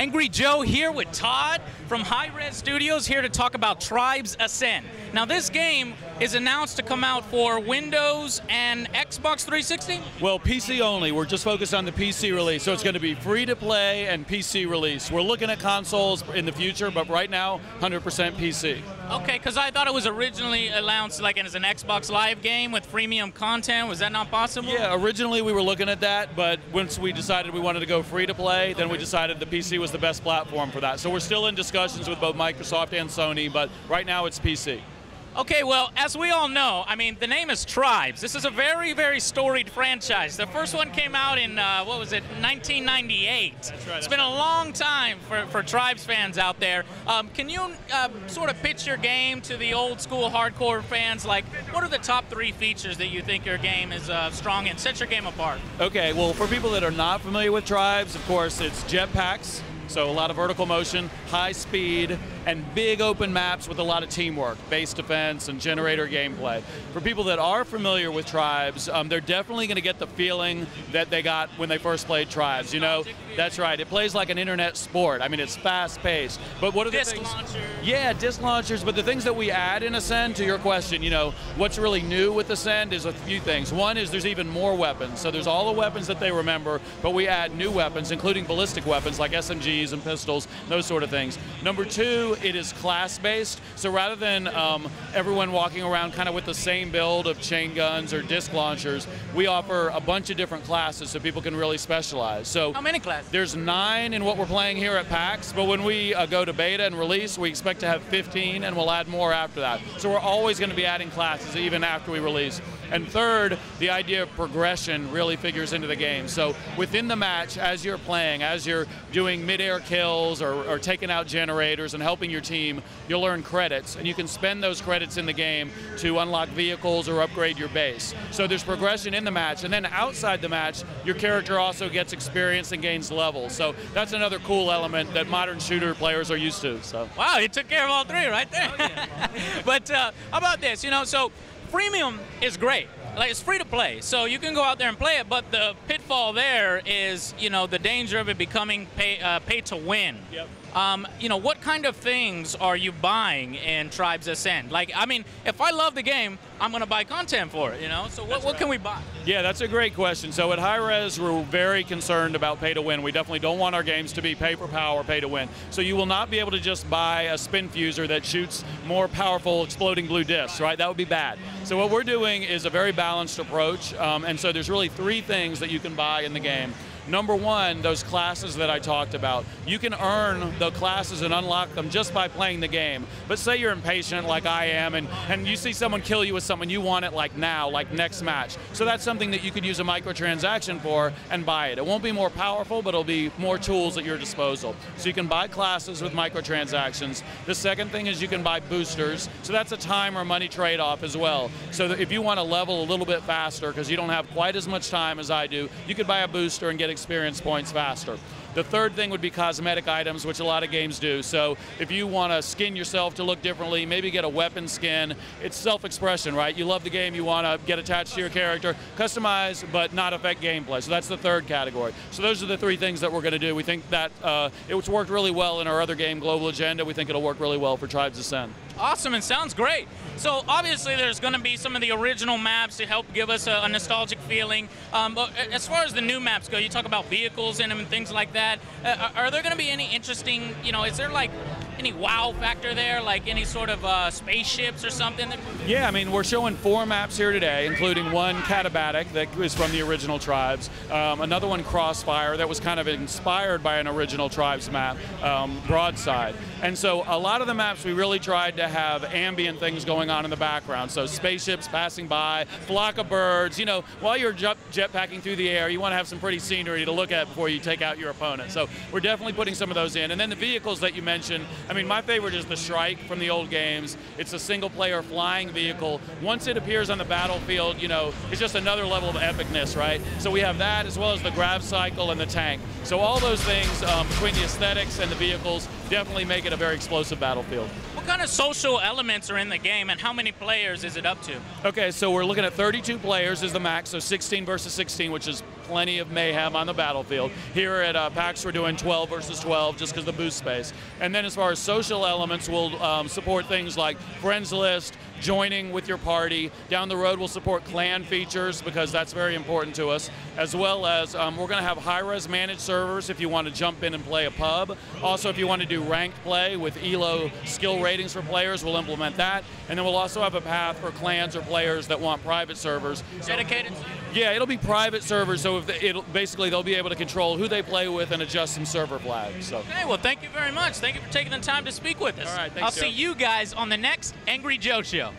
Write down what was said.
Angry Joe here with Todd from Hi-Rez Studios, here to talk about Tribes Ascend. Now this game is announced to come out for Windows and Xbox 360? Well, PC only. We're just focused on the PC release, so it's going to be free to play and PC release. We're looking at consoles in the future, but right now, 100% PC. Okay, because I thought it was originally announced like as an Xbox Live game with freemium content. Was that not possible? Yeah, originally we were looking at that, but once we decided we wanted to go free to play, then we decided the PC was the best platform for that. So we're still in discussions with both Microsoft and Sony, but right now it's PC. Okay, well, as we all know, I mean, the name is Tribes. This is a very, very storied franchise. The first one came out in, what was it, 1998. That's right. It's been a long time for Tribes fans out there. Can you sort of pitch your game to the old school hardcore fans? Like, what are the top 3 features that you think your game is strong in? Set your game apart. Okay, well, for people that are not familiar with Tribes, of course, it's jetpacks. So a lot of vertical motion, high speed, and big open maps with a lot of teamwork, base defense and generator gameplay. For people that are familiar with Tribes, they're definitely going to get the feeling that they got when they first played Tribes. You know, that's right. It plays like an internet sport. I mean, it's fast-paced. But what are the disc things? launchers. Yeah, disc launchers. But the things that we add in Ascend, to your question, you know, what's really new with Ascend is a few things. One is there's even more weapons. So there's all the weapons that they remember, but we add new weapons, including ballistic weapons like SMGs and pistols, those sort of things. Number 2, it is class-based. So rather than everyone walking around kind of with the same build of chain guns or disc launchers, we offer a bunch of different classes so people can really specialize. So How many classes? there's 9 in what we're playing here at PAX, but when we go to beta and release, we expect to have 15, and we'll add more after that. So we're always going to be adding classes even after we release. And third, the idea of progression really figures into the game. So within the match, as you're playing, as you're doing mid-air kills or taking out generators and helping your team, you'll earn credits, and you can spend those credits in the game to unlock vehicles or upgrade your base. So there's progression in the match, and then outside the match, your character also gets experience and gains levels. So that's another cool element that modern shooter players are used to. So. Wow, you took care of all 3 right there. Oh, yeah. But how about this? You know, so freemium is great. Like, it's free to play, so you can go out there and play it, but the pitfall there is, you know, the danger of it becoming pay to win. Yep. You know, what kind of things are you buying in Tribes Ascend? Like, I mean, if I love the game, I'm going to buy content for it, you know? So what can we buy? Yeah, that's a great question. So at Hi-Rez, we're very concerned about pay to win. We definitely don't want our games to be pay for power, pay to win. So you will not be able to just buy a spin fuser that shoots more powerful exploding blue discs, right? That would be bad. So what we're doing is a very balanced approach, and so there's really 3 things that you can buy in the game. Number 1, those classes that I talked about. You can earn the classes and unlock them just by playing the game. But say you're impatient like I am, and you see someone kill you with someone, you want it like now, like next match. So that's something that you could use a microtransaction for and buy it. It won't be more powerful, but it'll be more tools at your disposal. So you can buy classes with microtransactions. The second thing is you can buy boosters. So that's a time or money trade-off as well. So that if you want to level a little bit faster because you don't have quite as much time as I do, you could buy a booster and get experience points faster. The third thing would be cosmetic items, which a lot of games do. So if you want to skin yourself to look differently, maybe get a weapon skin, it's self-expression, right? You love the game, you want to get attached to your character, customize, but not affect gameplay. So that's the third category. So those are the 3 things that we're going to do. We think that it's worked really well in our other game, Global Agenda. We think it'll work really well for Tribes Ascend. Awesome, and sounds great. So obviously there's going to be some of the original maps to help give us a nostalgic feeling. But as far as the new maps go, you talk about vehicles in them and things like that. Are there going to be any interesting, you know, is there like any wow factor there, like any sort of spaceships or something? Yeah, I mean, we're showing 4 maps here today, including one Katabatic that was from the original Tribes, another one Crossfire that was kind of inspired by an original Tribes map, Broadside. And so a lot of the maps we really tried to have ambient things going on in the background. So spaceships passing by, flock of birds, you know, while you're jetpacking through the air, you want to have some pretty scenery to look at before you take out your opponent. So we're definitely putting some of those in. And then the vehicles that you mentioned, I mean, my favorite is the Shrike from the old games. It's a single-player flying vehicle. Once it appears on the battlefield, you know, it's just another level of epicness, right? So we have that as well as the Grav Cycle and the tank. So all those things, between the aesthetics and the vehicles, definitely make it a very explosive battlefield. What kind of social elements are in the game, and how many players is it up to? Okay, so we're looking at 32 players is the max, so 16 versus 16, which is plenty of mayhem on the battlefield. Here at PAX, we're doing 12 versus 12 just because of the boost space. And then as far as social elements, we'll support things like friends list, joining with your party. Down the road, we'll support clan features because that's very important to us, as well as we're going to have high-res managed servers if you want to jump in and play a pub. Also, if you want to do ranked play with ELO skill ratings for players, we'll implement that. And then we'll also have a path for clans or players that want private servers. Dedicated? Yeah, it'll be private servers, so basically they'll be able to control who they play with and adjust some server flags. So. Okay, well, thank you very much. Thank you for taking the time to speak with us. All right, thanks, I'll Joe. see you guys on the next Angry Joe Show.